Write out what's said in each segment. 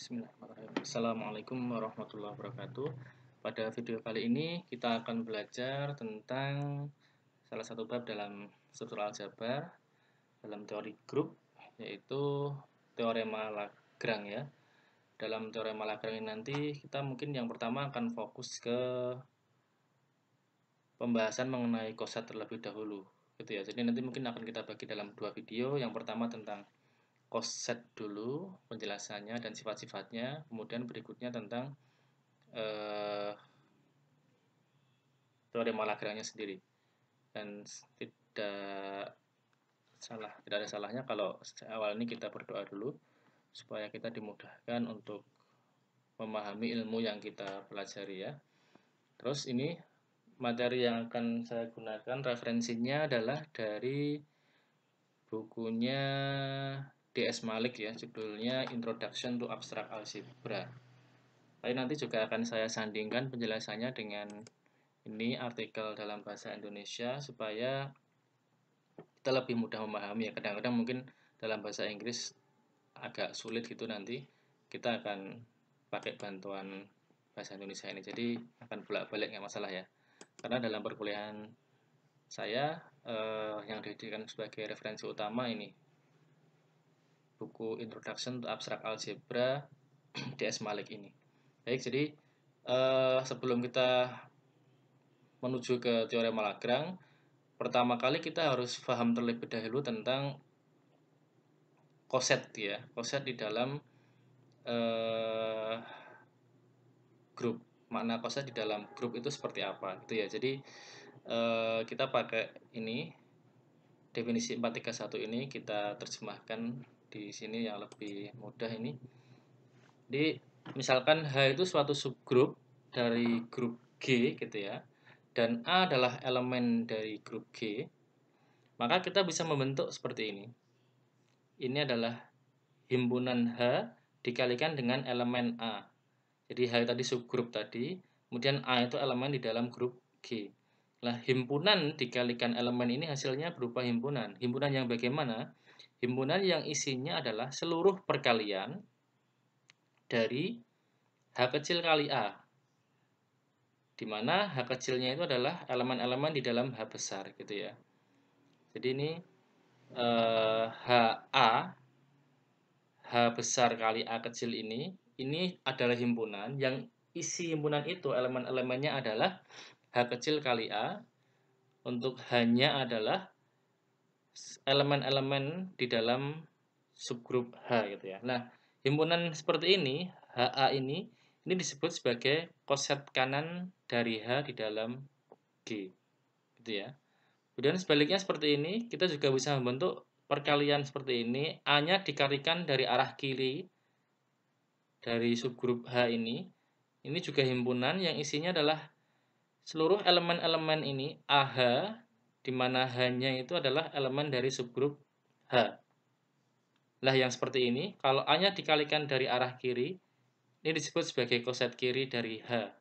Bismillahirrahmanirrahim. Assalamualaikum warahmatullahi wabarakatuh. Pada video kali ini kita akan belajar tentang salah satu bab dalam struktur aljabar dalam teori grup, yaitu teorema Lagrange ya. Dalam teorema Lagrange ini nanti kita mungkin yang pertama akan fokus ke pembahasan mengenai coset terlebih dahulu gitu ya. Jadi nanti mungkin akan kita bagi dalam dua video. Yang pertama tentang coset dulu penjelasannya dan sifat-sifatnya, kemudian berikutnya tentang teorema Lagrange sendiri. Dan tidak ada salahnya kalau awal ini kita berdoa dulu supaya kita dimudahkan untuk memahami ilmu yang kita pelajari ya. Terus ini materi yang akan saya gunakan referensinya adalah dari bukunya D.S. Malik ya, judulnya Introduction to Abstract Algebra. Tapi nanti juga akan saya sandingkan penjelasannya dengan ini artikel dalam bahasa Indonesia supaya kita lebih mudah memahami ya. Kadang-kadang mungkin dalam bahasa Inggris agak sulit gitu, nanti kita akan pakai bantuan bahasa Indonesia ini. Jadi akan bolak-balik nggak masalah ya. Karena dalam perkuliahan saya yang dijadikan sebagai referensi utama ini buku Introduction to Abstract Algebra D.S. Malik ini. Baik, jadi sebelum kita menuju ke teorema Lagrange, pertama kali kita harus paham terlebih dahulu tentang coset ya, coset di dalam grup. Makna coset di dalam grup itu seperti apa gitu ya. Jadi kita pakai ini definisi 431 ini kita terjemahkan di sini yang lebih mudah ini. Jadi misalkan H itu suatu subgrup dari grup G gitu ya, dan A adalah elemen dari grup G, maka kita bisa membentuk seperti ini. Ini adalah himpunan H dikalikan dengan elemen A. Jadi H tadi subgrup tadi, kemudian A itu elemen di dalam grup G. Nah, himpunan dikalikan elemen ini hasilnya berupa himpunan. Himpunan yang bagaimana? Himpunan yang isinya adalah seluruh perkalian dari H kecil kali A, di mana H kecilnya itu adalah elemen-elemen di dalam H besar gitu ya. Jadi ini HA, H besar kali A kecil ini adalah himpunan yang isi himpunan itu elemen-elemennya adalah H kecil kali A, untuk H-nya adalah elemen-elemen di dalam subgrup H gitu ya. Nah, himpunan seperti ini, HA ini disebut sebagai koset kanan dari H di dalam G gitu ya. Kemudian sebaliknya seperti ini, kita juga bisa membentuk perkalian seperti ini. A-nya dikalikan dari arah kiri dari subgrup H ini. Ini juga himpunan yang isinya adalah seluruh elemen-elemen ini AH, di mana H-nya itu adalah elemen dari subgrup H. Lah yang seperti ini, kalau A-nya dikalikan dari arah kiri, ini disebut sebagai koset kiri dari H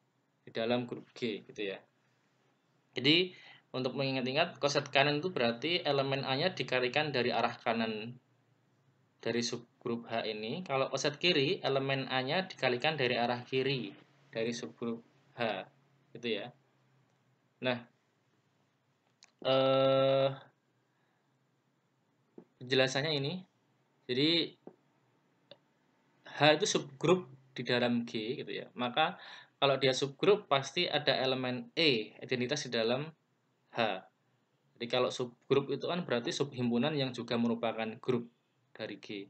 di dalam grup G gitu ya. Jadi untuk mengingat-ingat, koset kanan itu berarti elemen A-nya dikalikan dari arah kanan dari subgrup H ini. Kalau koset kiri, elemen A-nya dikalikan dari arah kiri dari subgrup H gitu ya. Nah, penjelasannya ini. Jadi H itu subgrup di dalam G gitu ya. Maka kalau dia subgrup pasti ada elemen E, identitas di dalam H. Jadi kalau subgrup itu kan berarti subhimpunan yang juga merupakan grup dari G.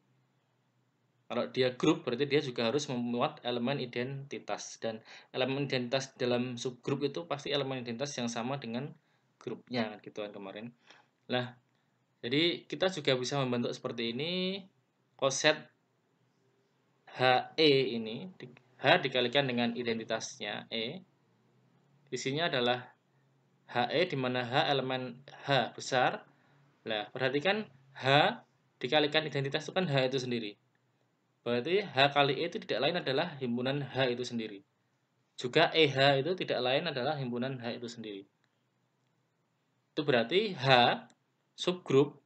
Kalau dia grup berarti dia juga harus memuat elemen identitas, dan elemen identitas dalam subgrup itu pasti elemen identitas yang sama dengan grupnya gitu kan kemarin. Nah, jadi kita juga bisa membentuk seperti ini. Koset HE ini, H dikalikan dengan identitasnya E, isinya adalah HE, di mana H elemen H besar. Nah, perhatikan H dikalikan identitas itu kan H itu sendiri. Berarti H kali E itu tidak lain adalah himpunan H itu sendiri. Juga EH itu tidak lain adalah himpunan H itu sendiri. Itu berarti H subgrup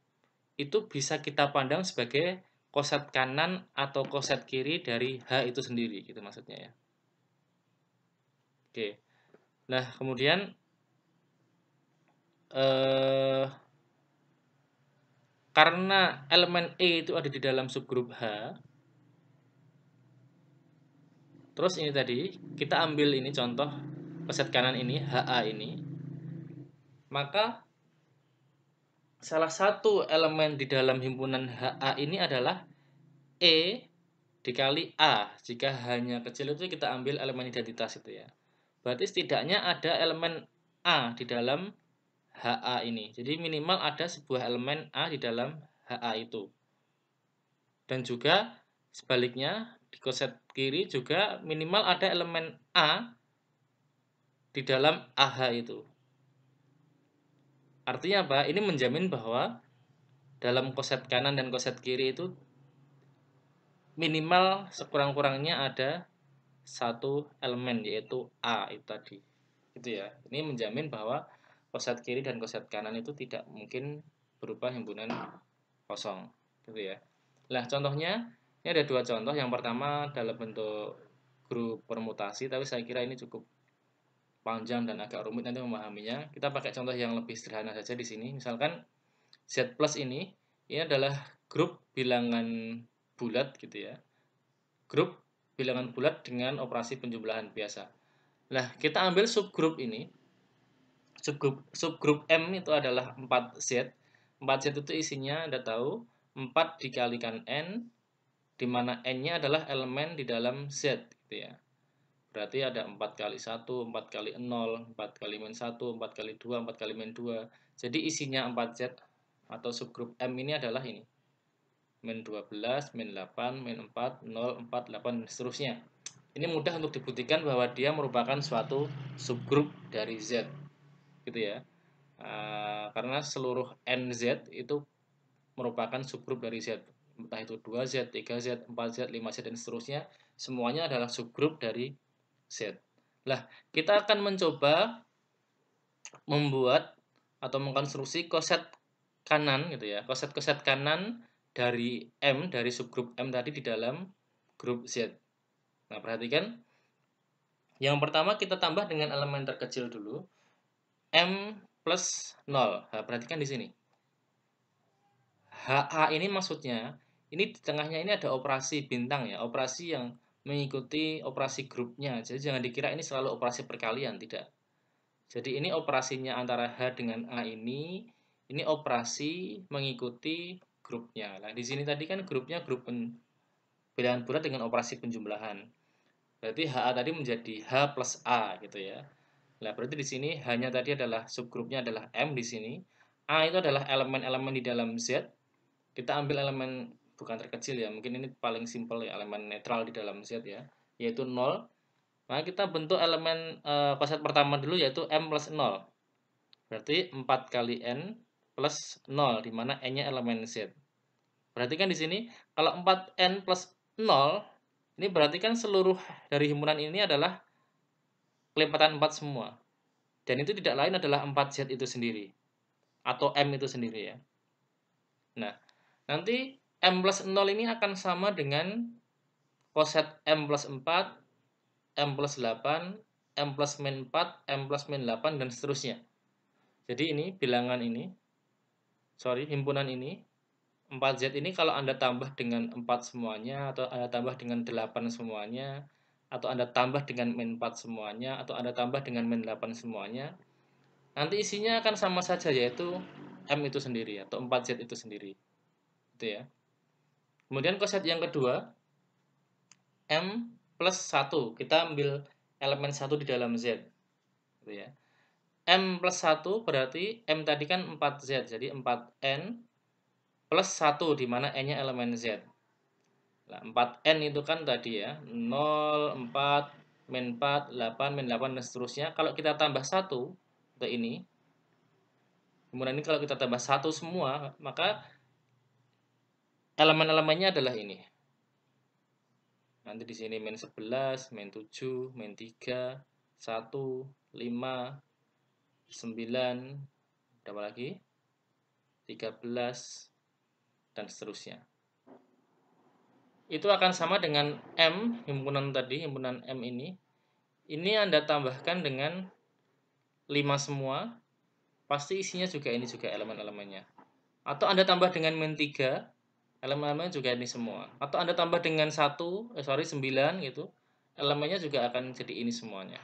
itu bisa kita pandang sebagai koset kanan atau koset kiri dari H itu sendiri, gitu maksudnya ya. Oke. Nah, kemudian karena elemen E itu ada di dalam subgrup H, terus ini tadi kita ambil ini contoh koset kanan ini, HA ini, maka salah satu elemen di dalam himpunan HA ini adalah E dikali A. Jika hanya kecil itu kita ambil elemen identitas itu ya. Berarti setidaknya ada elemen A di dalam HA ini. Jadi minimal ada sebuah elemen A di dalam HA itu. Dan juga sebaliknya di koset kiri juga minimal ada elemen A di dalam AH itu. Artinya apa? Ini menjamin bahwa dalam koset kanan dan koset kiri itu minimal sekurang-kurangnya ada satu elemen yaitu A itu tadi. Gitu ya. Ini menjamin bahwa koset kiri dan koset kanan itu tidak mungkin berupa himpunan kosong, gitu ya. Nah, contohnya ini ada dua contoh. Yang pertama dalam bentuk grup permutasi, tapi saya kira ini cukup panjang dan agak rumit nanti memahaminya. Kita pakai contoh yang lebih sederhana saja di sini. Misalkan Z plus ini adalah grup bilangan bulat gitu ya. Grup bilangan bulat dengan operasi penjumlahan biasa. Nah, kita ambil subgrup ini. Subgrup M itu adalah 4Z. 4Z itu isinya Anda tahu 4 dikalikan N, di mana N-nya adalah elemen di dalam Z gitu ya. Berarti ada 4 kali 1, 4 kali 0, 4 kali min 1, 4 kali 2, 4 kali min 2. Jadi isinya 4Z atau subgrup M ini adalah ini. Min 12, min 8, min 4, 0, 4, 8, dan seterusnya. Ini mudah untuk dibuktikan bahwa dia merupakan suatu subgrup dari Z. Gitu ya. Karena seluruh NZ itu merupakan subgrup dari Z. Entah itu 2Z, 3Z, 4Z, 5Z, dan seterusnya. Semuanya adalah subgrup dari Z. Nah, kita akan mencoba membuat atau mengkonstruksi koset kanan gitu ya. Koset-koset kanan dari M, dari subgrup M tadi di dalam grup Z. Nah, perhatikan. Yang pertama kita tambah dengan elemen terkecil dulu. M plus 0. Nah, perhatikan di sini. HA ini maksudnya, ini di tengahnya ini ada operasi bintang ya, operasi yang mengikuti operasi grupnya. Jadi jangan dikira ini selalu operasi perkalian, tidak. Jadi ini operasinya antara H dengan A ini operasi mengikuti grupnya. Nah, di sini tadi kan grupnya grup bilangan bulat dengan operasi penjumlahan. Berarti HA tadi menjadi H plus A gitu ya. Nah, berarti di sini hanya tadi adalah subgrupnya adalah M di sini. A itu adalah elemen-elemen di dalam Z. Kita ambil elemen bukan terkecil ya, mungkin ini paling simpel ya, elemen netral di dalam Z ya, yaitu 0. Maka kita bentuk elemen koset pertama dulu yaitu M plus 0. Berarti 4 kali N plus 0, di mana N-nya elemen Z. Perhatikan di sini, kalau 4N plus 0, ini berarti kan seluruh dari himpunan ini adalah kelipatan 4 semua. Dan itu tidak lain adalah 4Z itu sendiri. Atau M itu sendiri ya. Nah, nanti M plus 0 ini akan sama dengan koset M plus 4, M plus 8, M plus min 4, M plus min 8, dan seterusnya. Jadi ini bilangan ini, himpunan ini, 4Z ini kalau Anda tambah dengan 4 semuanya, atau Anda tambah dengan 8 semuanya, atau Anda tambah dengan min 4 semuanya, atau Anda tambah dengan min 8 semuanya, nanti isinya akan sama saja, yaitu M itu sendiri, atau 4Z itu sendiri. Gitu ya. Kemudian koset yang kedua, M plus 1. Kita ambil elemen 1 di dalam Z. Gitu ya. M plus 1 berarti M tadi kan 4Z. Jadi 4N plus 1 di mana N-nya elemen Z. Nah, 4N itu kan tadi ya. 0, 4, min 4, 8, min 8, dan seterusnya. Kalau kita tambah 1 untuk ini. Kemudian ini kalau kita tambah 1 semua, maka elemen-elemennya adalah ini. Nanti di sini min 11, min 7, min 3, 1, 5, 9, berapa lagi? 13, dan seterusnya. itu akan sama dengan M, himpunan tadi, himpunan M ini Anda tambahkan dengan 5 semua, pasti isinya juga ini juga elemen-elemennya. Atau Anda tambah dengan min 3, elemen-elemennya juga ini semua. Atau Anda tambah dengan 9 gitu, elemennya juga akan jadi ini semuanya.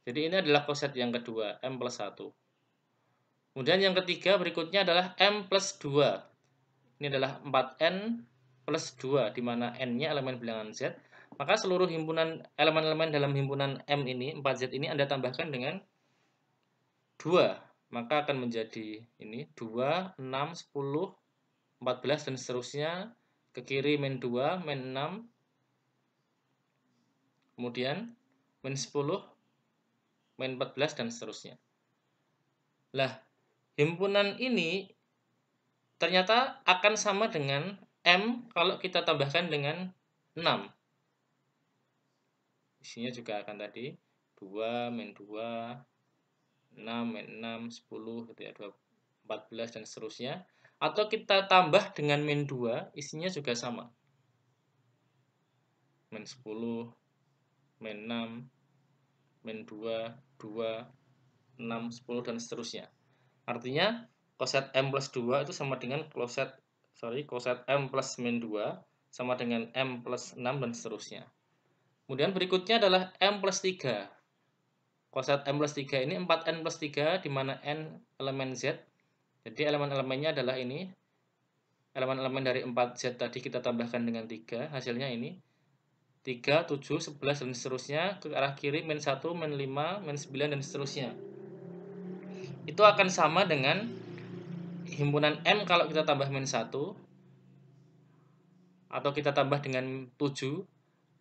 Jadi ini adalah koset yang kedua, M plus 1. Kemudian yang ketiga berikutnya adalah M plus 2. Ini adalah 4N plus 2, di mana N-nya elemen bilangan Z. Maka seluruh himpunan elemen-elemen dalam himpunan M ini, 4Z ini Anda tambahkan dengan 2. Maka akan menjadi ini 2, 6, 10, 14, dan seterusnya. Ke kiri min 2, min 6, kemudian min 10, min 14, dan seterusnya. Lah, himpunan ini ternyata akan sama dengan M kalau kita tambahkan dengan 6. Isinya juga akan tadi 2, min 2, 6, min 6, 10, gitu ya, 14, dan seterusnya. Atau kita tambah dengan min 2, isinya juga sama. Min 10, min 6, min 2, 2, 6, 10, dan seterusnya. Artinya koset M plus 2 itu sama dengan koset M plus min 2 sama dengan M plus 6, dan seterusnya. Kemudian berikutnya adalah M plus 3. Koset M plus 3 ini 4N plus 3, di mana N elemen Z. Jadi elemen-elemennya adalah ini. Elemen-elemen dari 4Z tadi kita tambahkan dengan 3, hasilnya ini. 3, 7, 11, dan seterusnya. Ke arah kiri min 1, min 5, min 9, dan seterusnya. Itu akan sama dengan himpunan M kalau kita tambah min 1, atau kita tambah dengan 7,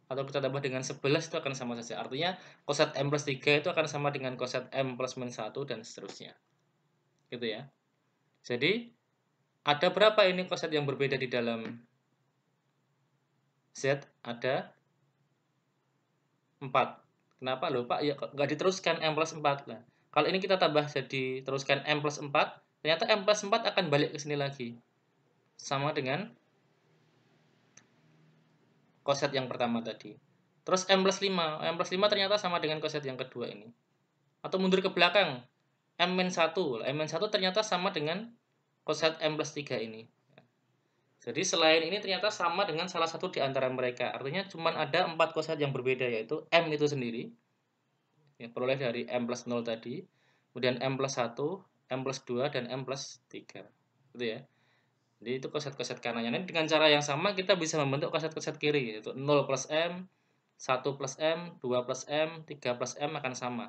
atau kita tambah dengan 11, itu akan sama saja. Artinya koset M plus 3 itu akan sama dengan koset M plus min 1, dan seterusnya. Gitu ya. Jadi ada berapa ini koset yang berbeda di dalam Z? Ada 4. Kenapa loh Pak? Ya nggak diteruskan M plus 4 lah. Kalau ini kita tambah jadi teruskan M plus 4, ternyata M plus 4 akan balik ke sini lagi. Sama dengan koset yang pertama tadi. Terus M plus 5. M plus 5 ternyata sama dengan koset yang kedua ini. Atau mundur ke belakang. M-1. M-1 ternyata sama dengan koset M plus 3 ini. Jadi selain ini ternyata sama dengan salah satu di antara mereka. Artinya cuma ada 4 koset yang berbeda, yaitu M itu sendiri, yang peroleh dari M plus 0 tadi, kemudian M plus 1, M plus 2, dan M plus 3. Gitu ya. Jadi itu koset-koset kanannya. Nanti dengan cara yang sama kita bisa membentuk koset-koset kiri, yaitu 0 plus M, 1 plus M, 2 plus M, 3 plus M akan sama.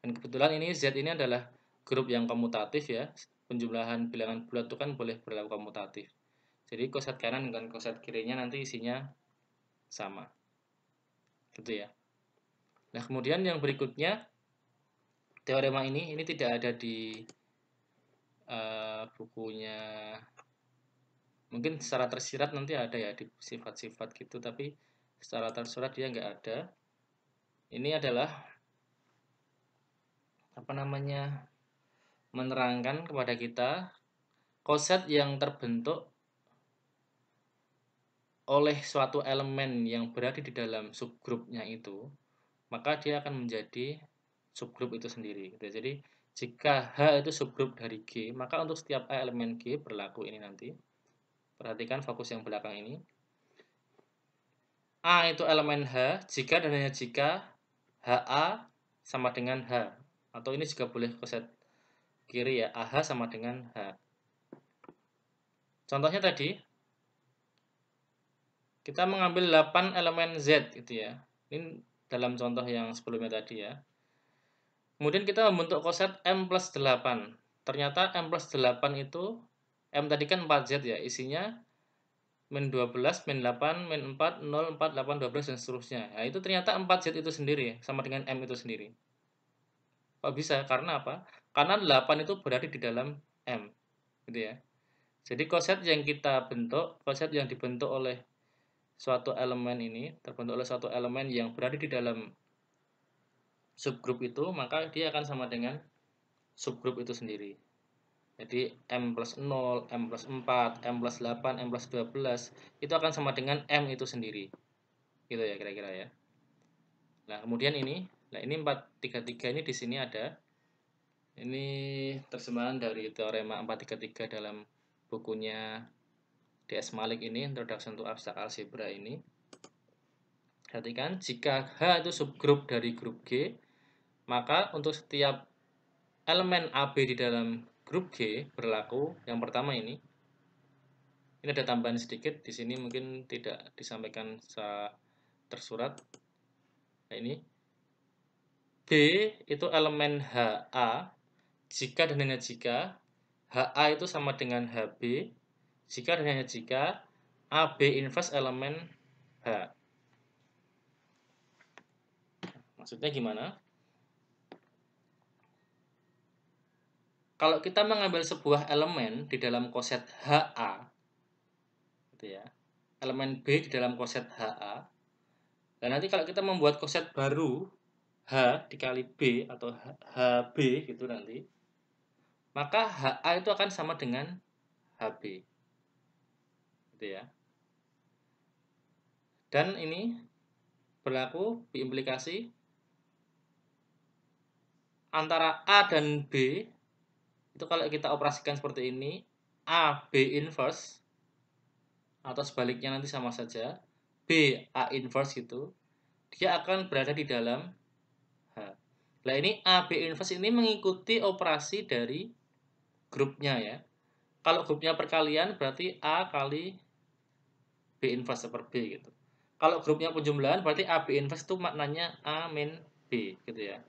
Dan kebetulan ini Z ini adalah grup yang komutatif ya. Penjumlahan bilangan bulat itu kan boleh berlaku komutatif. Jadi koset kanan dan koset kirinya nanti isinya sama. Gitu ya. Nah, kemudian yang berikutnya, teorema ini tidak ada di bukunya. Mungkin secara tersirat nanti ada ya di sifat-sifat gitu, tapi secara tersurat dia nggak ada. Ini adalah apa namanya, menerangkan kepada kita koset yang terbentuk oleh suatu elemen yang berada di dalam subgrupnya itu, maka dia akan menjadi subgrup itu sendiri. Jadi jika H itu subgrup dari G, maka untuk setiap A elemen G berlaku ini nanti. Perhatikan fokus yang belakang ini. A itu elemen H jika dan hanya jika HA sama dengan H. Atau ini juga boleh koset kiri ya, AH sama dengan H. Contohnya tadi, kita mengambil 8 elemen Z gitu ya. Ini dalam contoh yang sebelumnya tadi ya. Kemudian kita membentuk koset M plus 8. Ternyata M plus 8 itu, M tadi kan 4Z ya, isinya min 12, min 8, min 4, 0, 4, 8, 12, dan seterusnya. Nah, itu ternyata 4Z itu sendiri, sama dengan M itu sendiri. Kok bisa? Karena apa? Karena 8 itu berada di dalam M. Gitu ya. Jadi koset yang kita bentuk, koset yang dibentuk oleh suatu elemen ini, terbentuk oleh suatu elemen yang berada di dalam subgrup itu, maka dia akan sama dengan subgrup itu sendiri. Jadi M plus 0, M plus 4, M plus 8, M plus 12 itu akan sama dengan M itu sendiri. Gitu ya kira-kira ya. Nah, kemudian ini, nah ini 433 ini di sini ada. Ini terjemahan dari teorema 433 dalam bukunya D.S. Malik ini, Introduction to Abstract Algebra ini. Perhatikan, jika H itu subgrup dari grup G, maka untuk setiap elemen AB di dalam grup G berlaku yang pertama ini. Ini ada tambahan sedikit di sini mungkin tidak disampaikan secara tersurat. Nah, ini B itu elemen HA jika dan hanya jika HA itu sama dengan HB jika dan hanya jika AB inverse elemen H. Maksudnya gimana? Kalau kita mengambil sebuah elemen di dalam koset HA, gitu ya, elemen B di dalam koset HA, dan nanti kalau kita membuat koset baru H dikali B atau HB gitu nanti, maka HA itu akan sama dengan HB, gitu ya. Dan ini berlaku diimplikasi antara A dan B itu kalau kita operasikan seperti ini, A B inverse atau sebaliknya nanti sama saja, B A inverse gitu, dia akan berada di dalam H. Nah ini A B inverse ini mengikuti operasi dari grupnya ya. Kalau grupnya perkalian berarti A kali B inverse per B gitu. Kalau grupnya penjumlahan berarti A B inverse itu maknanya A min B gitu ya.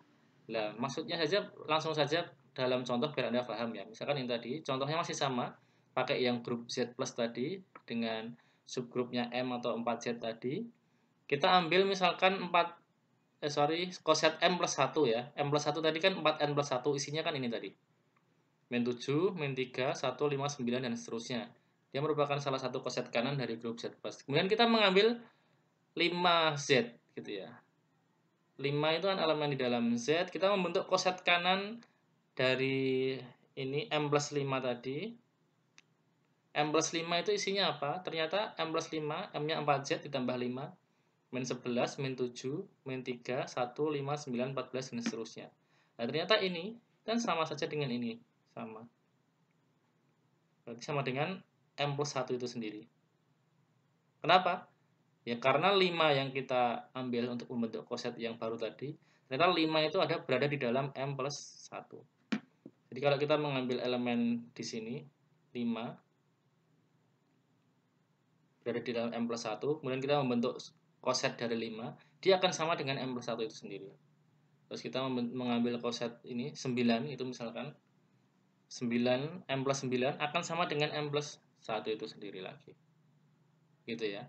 Nah, maksudnya saja langsung saja dalam contoh biar Anda paham ya. Misalkan ini tadi, contohnya masih sama, pakai yang grup Z plus tadi dengan subgrupnya M atau 4Z tadi. Kita ambil misalkan koset M plus 1 ya. M plus 1 tadi kan 4N plus 1, isinya kan ini tadi. Min 7, min 3, 1, 5, 9, dan seterusnya. Dia merupakan salah satu koset kanan dari grup Z plus. Kemudian kita mengambil 5Z gitu ya. 5 itu kan elemen di dalam Z, kita membentuk koset kanan dari ini M plus 5 tadi. M plus 5 itu isinya apa? Ternyata M plus 5, M-nya 4Z ditambah 5, min 11, min 7, min 3, 1, 5, 9, 14, dan seterusnya. Nah, ternyata ini kan sama saja dengan ini. Sama. Berarti sama dengan M plus 1 itu sendiri. Kenapa? Ya karena 5 yang kita ambil untuk membentuk koset yang baru tadi, ternyata 5 itu berada di dalam M plus 1. Jadi kalau kita mengambil elemen di sini, 5, berada di dalam M plus 1, kemudian kita membentuk koset dari 5, dia akan sama dengan M plus 1 itu sendiri. Terus kita mengambil koset ini, 9, itu misalkan, 9, M plus 9 akan sama dengan M plus 1 itu sendiri lagi. Gitu ya.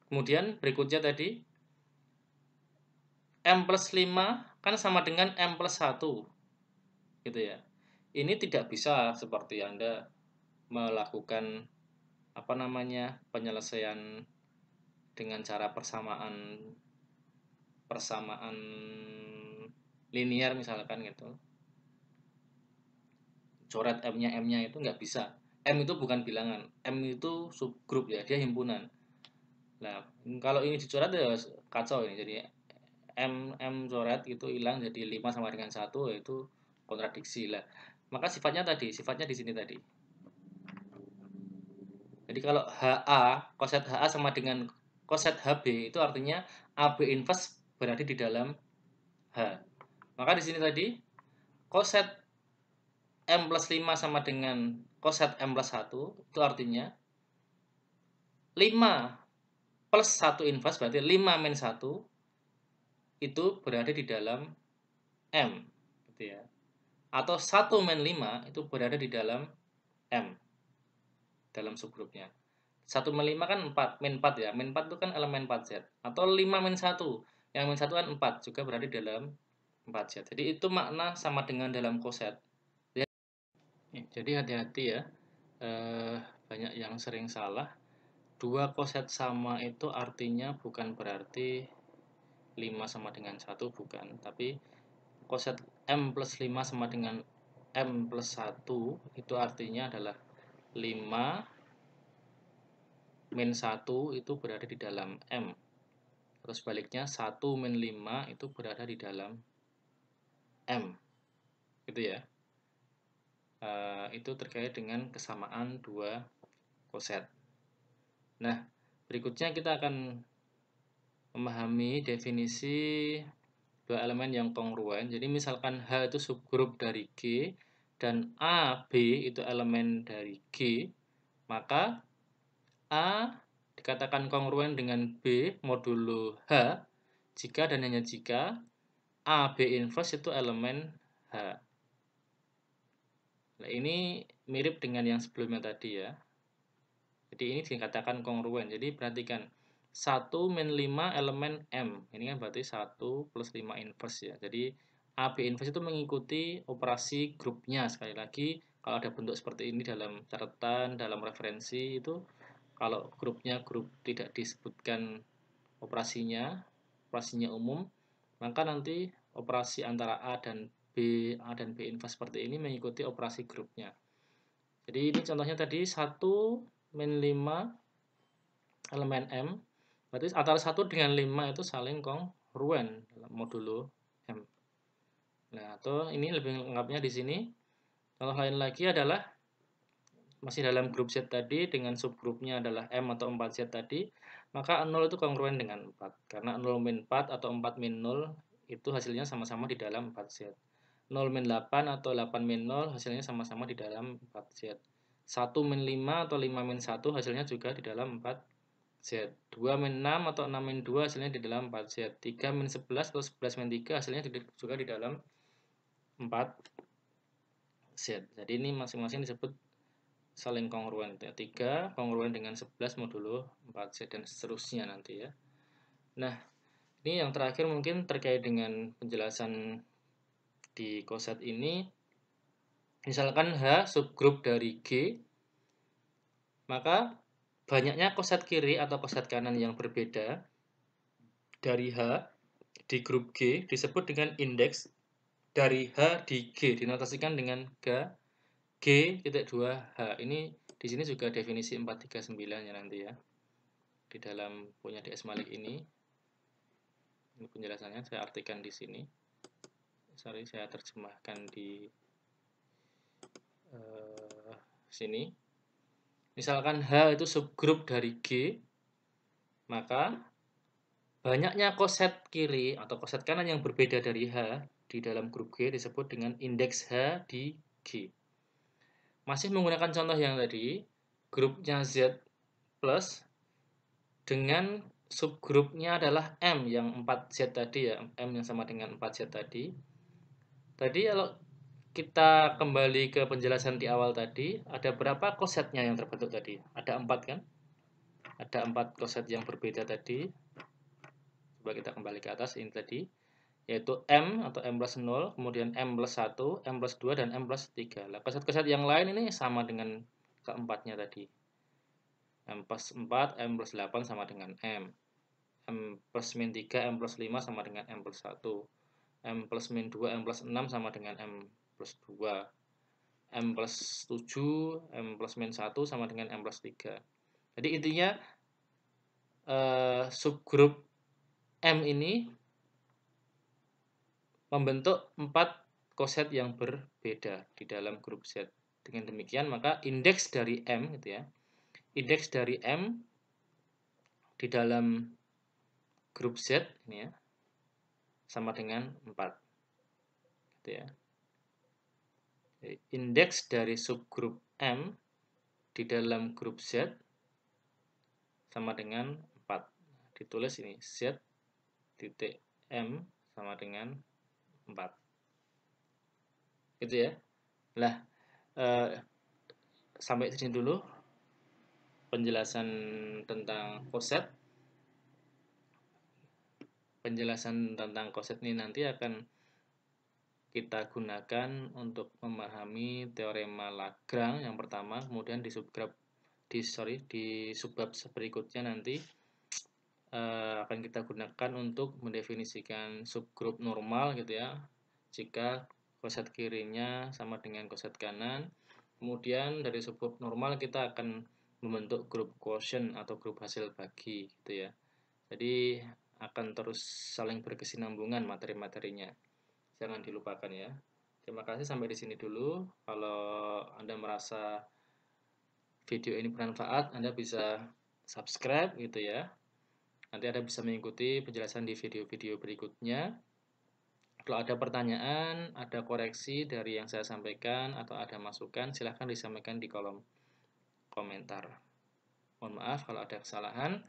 Kemudian berikutnya tadi, M plus 5 kan sama dengan M plus 1. Gitu ya. Ini tidak bisa seperti Anda melakukan penyelesaian dengan cara persamaan linear misalkan gitu. Coret M-nya itu nggak bisa. M itu bukan bilangan. M itu subgrup ya, dia himpunan. Nah, kalau ini dicoret ya kacau ini. Jadi M coret itu hilang jadi 5 sama dengan 1 yaitu kontradiksi lah. Maka sifatnya di sini tadi. Jadi kalau koset HA sama dengan koset HB itu artinya AB inverse berada di dalam H. Maka di sini tadi koset M plus 5 sama dengan koset M plus 1 itu artinya 5 plus 1 inverse berarti 5 min 1 itu berada di dalam M gitu ya. Atau 1 min 5 itu berada di dalam M dalam subgrupnya. 1 min 5 kan 4, min 4 ya. Min 4 itu kan elemen 4Z. Atau 5 min 1. Yang min 1 kan 4, juga berada di dalam 4Z. Jadi itu makna sama dengan dalam koset. Jadi hati-hati ya. Banyak yang sering salah. Dua koset sama itu artinya bukan berarti 5 sama dengan 1, bukan. Tapi koset M plus 5 sama dengan M plus 1, itu artinya adalah 5 min 1 itu berada di dalam M. Terus sebaliknya 1 min 5 itu berada di dalam M. Gitu ya. Itu terkait dengan kesamaan dua koset. Nah, berikutnya kita akan memahami definisi dua elemen yang kongruen. Jadi misalkan H itu subgrup dari G dan A, B itu elemen dari G, maka A dikatakan kongruen dengan B modulo H jika dan hanya jika A, B inverse itu elemen H. Nah, ini mirip dengan yang sebelumnya tadi ya. Jadi ini dikatakan kongruen. Jadi perhatikan 1 min 5 elemen M. Ini kan berarti 1 plus 5 inverse ya. Jadi A, B inverse itu mengikuti operasi grupnya. Sekali lagi, kalau ada bentuk seperti ini dalam catatan, dalam referensi itu, kalau grupnya grup tidak disebutkan operasinya, operasinya umum, maka nanti operasi antara A dan B inverse seperti ini mengikuti operasi grupnya. Jadi ini contohnya tadi 1 min 5 elemen M, berarti antara 1 dengan 5 itu saling kongruen dalam modulo M. Nah, atau ini lebih lengkapnya di sini. Contoh lain lagi adalah masih dalam grup Z tadi dengan subgrupnya adalah M atau 4Z tadi, maka 0 itu kongruen dengan 4. Karena 0 min 4 atau 4 min 0 itu hasilnya sama-sama di dalam 4Z. 0 min 8 atau 8 min 0 hasilnya sama-sama di dalam 4Z. 1 min 5 atau 5 min 1 hasilnya juga di dalam 4Z. 2 min 6 atau 6 min 2 hasilnya di dalam 4Z. 3 min 11 atau 11 min 3 hasilnya juga di dalam 4Z. Jadi ini masing-masing disebut saling kongruen. 3 kongruen dengan 11 modulo 4Z dan seterusnya nanti ya. Nah, ini yang terakhir mungkin terkait dengan penjelasan di koset ini. Misalkan H subgrup dari G, maka banyaknya koset kiri atau koset kanan yang berbeda dari H di grup G disebut dengan indeks dari H di G, dinotasikan dengan G.2H. Ini di sini juga definisi 439 ya nanti ya. Di dalam punya DS Malik ini. Ini penjelasannya saya artikan di sini. Sorry, saya terjemahkan di sini. Misalkan H itu subgrup dari G, maka banyaknya koset kiri atau koset kanan yang berbeda dari H di dalam grup G disebut dengan indeks H di G. Masih menggunakan contoh yang tadi, grupnya Z plus dengan subgrupnya adalah M yang 4Z tadi ya, M yang sama dengan 4Z tadi. Tadi kalau kita kembali ke penjelasan di awal tadi, ada berapa kosetnya yang terbentuk tadi? Ada 4 kan? Ada 4 koset yang berbeda tadi. Coba kita kembali ke atas ini tadi, yaitu M atau M plus 0, kemudian M plus 1, M plus 2, dan M plus 3. Nah, koset-koset yang lain ini sama dengan keempatnya tadi. M plus 4, M plus 8 sama dengan M. M plus min 3, M plus 5 sama dengan M plus 1. M plus min 2, M plus 6 sama dengan M plus 2. M plus 7, M plus min 1 sama dengan M plus 3. Jadi intinya subgrup M ini membentuk 4 koset yang berbeda di dalam grup Z. Dengan demikian maka indeks dari M gitu ya. Indeks dari M di dalam grup Z ini ya sama dengan 4. Gitu ya. Jadi, indeks dari subgrup M di dalam grup Z sama dengan 4. Ditulis ini Z titik M sama dengan 4. Gitu ya. Nah, sampai sini dulu penjelasan tentang koset. Penjelasan tentang koset ini nanti akan kita gunakan untuk memahami teorema Lagrange yang pertama, kemudian di subbab berikutnya nanti akan kita gunakan untuk mendefinisikan subgrup normal gitu ya. jika koset kirinya sama dengan koset kanan. Kemudian dari subgrup normal kita akan membentuk grup quotient atau grup hasil bagi gitu ya. Jadi akan terus saling berkesinambungan materi-materinya. Jangan dilupakan ya. Terima kasih sampai di sini dulu. Kalau Anda merasa video ini bermanfaat, Anda bisa subscribe gitu ya. Nanti Anda bisa mengikuti penjelasan di video-video berikutnya. Kalau ada pertanyaan, ada koreksi dari yang saya sampaikan atau ada masukan, silahkan disampaikan di kolom komentar. Mohon maaf kalau ada kesalahan.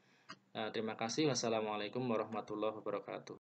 Terima kasih. Wassalamualaikum warahmatullahi wabarakatuh.